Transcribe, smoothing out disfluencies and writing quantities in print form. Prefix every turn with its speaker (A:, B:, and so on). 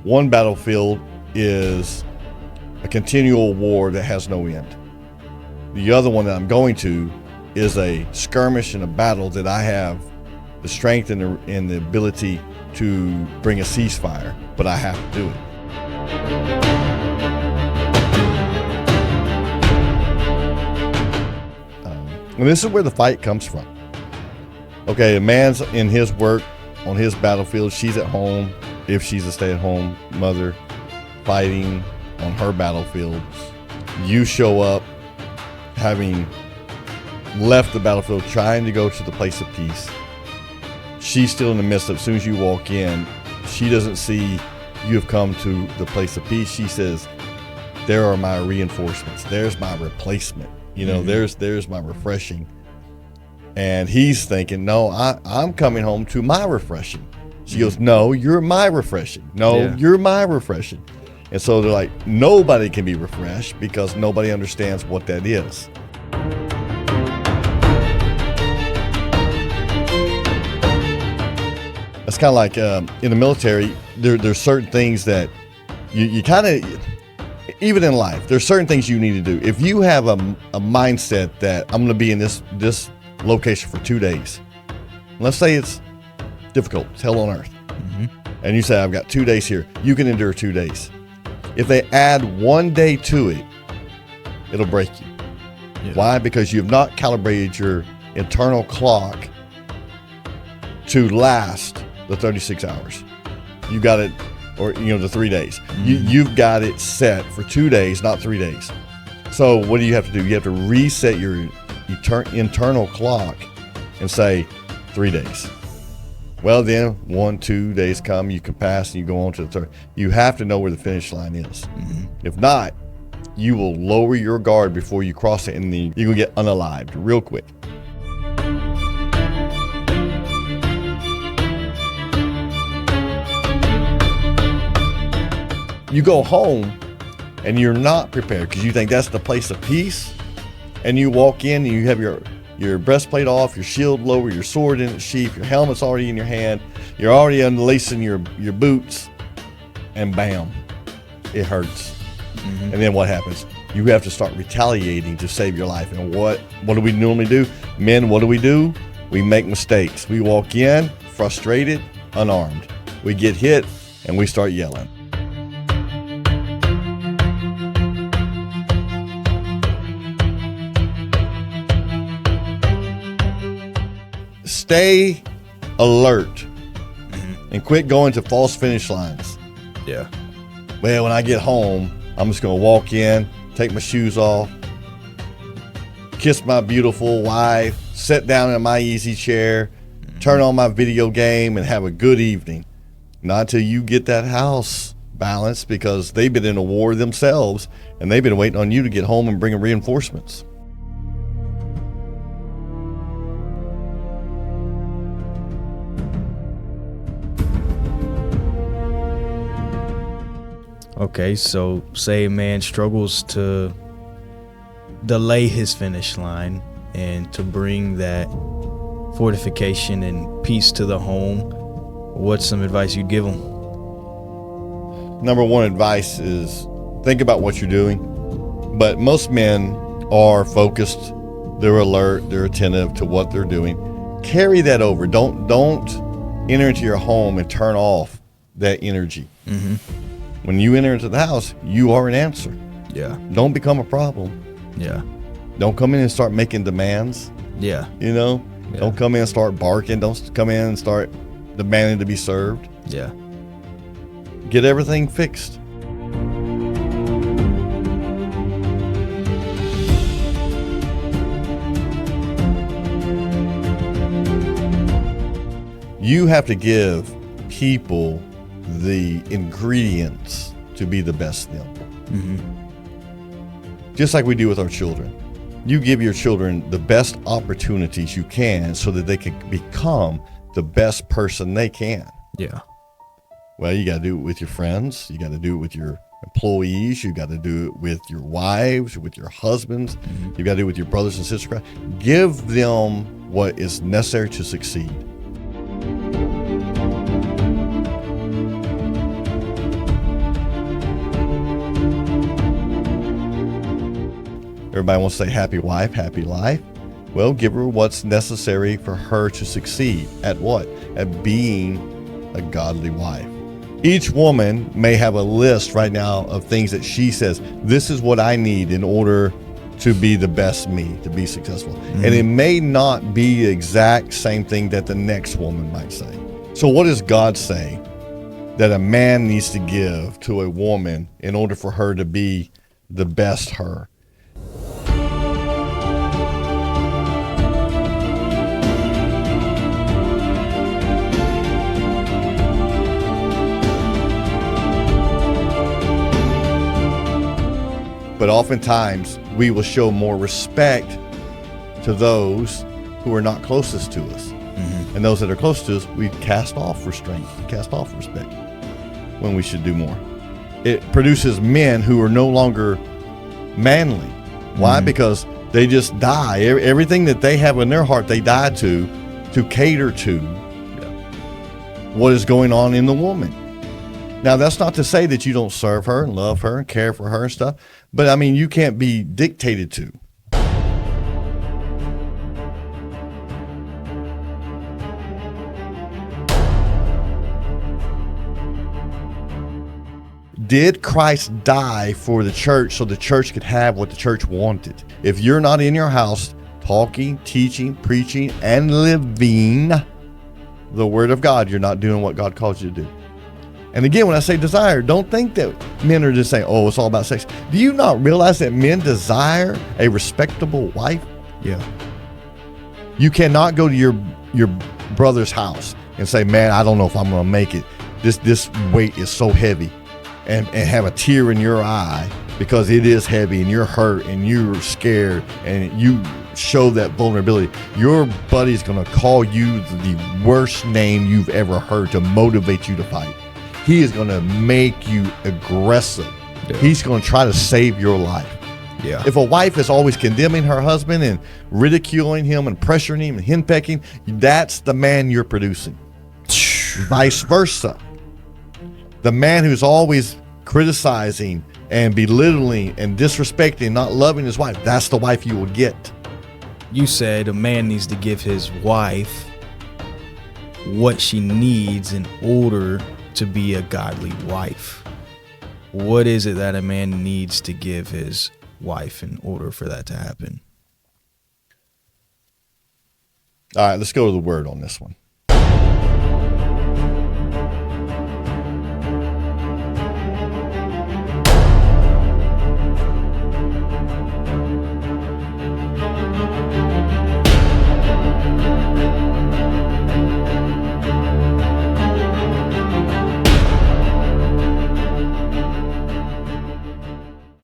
A: One battlefield is a continual war that has no end. The other one that I'm going to is a skirmish and a battle that I have the strength and the ability to bring a ceasefire, but I have to do it. And this is where the fight comes from. Okay, a man's in his work on his battlefield. She's at home, if she's a stay-at-home mother, fighting on her battlefield. You show up having left the battlefield, trying to go to the place of peace. She's still in the midst of, as soon as you walk in, she doesn't see you have come to the place of peace. She says, there are my reinforcements. There's my replacement. You know, there's my refreshing. And he's thinking, no, I'm coming home to my refreshing. She goes, no, you're my refreshing. No, you're my refreshing. And so they're like, nobody can be refreshed because nobody understands what that is. It's kind of like in the military, there's certain things that you kind of, even in life, there's certain things you need to do. If you have a mindset that I'm going to be in this location for 2 days, let's say it's difficult, it's hell on earth, and you say, I've got 2 days here, you can endure 2 days. If they add 1 day to it, it'll break you. Yeah. Why? Because you have not calibrated your internal clock to last the 36 hours. You got it, or the 3 days. You've got it set for 2 days, not 3 days. So what do you have to do? You have to reset your internal clock and say 3 days. Well, then 1, 2 days come, you can pass and you go on to the third. You have to know where the finish line is. If not, you will lower your guard before you cross it, and you're gonna get unalived real quick. You go home and you're not prepared because you think that's the place of peace, and you walk in and you have your breastplate off, your shield lower, your sword in its sheath, your helmet's already in your hand, you're already unlacing your boots, and bam, it hurts. And then what happens? You have to start retaliating to save your life. And what do we normally do? Men, what do? We make mistakes. We walk in frustrated, unarmed. We get hit and we start yelling. Stay alert and quit going to false finish lines.
B: Yeah.
A: Well, when I get home, I'm just going to walk in, take my shoes off, kiss my beautiful wife, sit down in my easy chair, turn on my video game, and have a good evening. Not until you get that house balanced, because they've been in a war themselves and they've been waiting on you to get home and bring reinforcements.
B: Okay, so say a man struggles to delay his finish line and to bring that fortification and peace to the home. What's some advice you'd give him?
A: Number one advice is think about what you're doing. But most men are focused, they're alert, they're attentive to what they're doing. Carry that over. Don't enter into your home and turn off that energy. When you enter into the house, you are an answer.
B: Yeah.
A: Don't become a problem.
B: Yeah.
A: Don't come in and start making demands.
B: Yeah.
A: Yeah. Don't come in and start barking. Don't come in and start demanding to be served.
B: Yeah.
A: Get everything fixed. You have to give people the ingredients to be the best them. Just like we do with our children. You give your children the best opportunities you can so that they can become the best person they can.
B: Yeah.
A: Well, you got to do it with your friends. You got to do it with your employees. You got to do it with your wives, with your husbands. You got to do it with your brothers and sisters. Give them what is necessary to succeed. Everybody wants to say happy wife, happy life. Well, give her what's necessary for her to succeed at what? At being a godly wife. Each woman may have a list right now of things that she says, this is what I need in order to be the best me, to be successful. And it may not be the exact same thing that the next woman might say. So what is God saying that a man needs to give to a woman in order for her to be the best her? But oftentimes, we will show more respect to those who are not closest to us. And those that are close to us, we cast off restraint, cast off respect when we should do more. It produces men who are no longer manly. Why? Because they just die. Everything that they have in their heart, they die to cater to what is going on in the woman. Now, that's not to say that you don't serve her and love her and care for her and stuff, but I mean, you can't be dictated to. Did Christ die for the church so the church could have what the church wanted? If you're not in your house talking, teaching, preaching, and living the word of God, you're not doing what God calls you to do. And again, when I say desire, don't think that men are just saying, oh, it's all about sex. Do you not realize that men desire a respectable wife?
B: Yeah.
A: You cannot go to your brother's house and say, man, I don't know if I'm going to make it. This weight is so heavy. And have a tear in your eye because it is heavy and you're hurt and you're scared and you show that vulnerability. Your buddy's going to call you the worst name you've ever heard to motivate you to fight. He is going to make you aggressive. Yeah. He's going to try to save your life.
B: Yeah.
A: If a wife is always condemning her husband and ridiculing him and pressuring him and henpecking, that's the man you're producing. Vice versa. The man who's always criticizing and belittling and disrespecting, not loving his wife, that's the wife you will get.
B: You said a man needs to give his wife what she needs in order to be a godly wife. What is it that a man needs to give his wife in order for that to happen?
A: All right, let's go to the word on this one.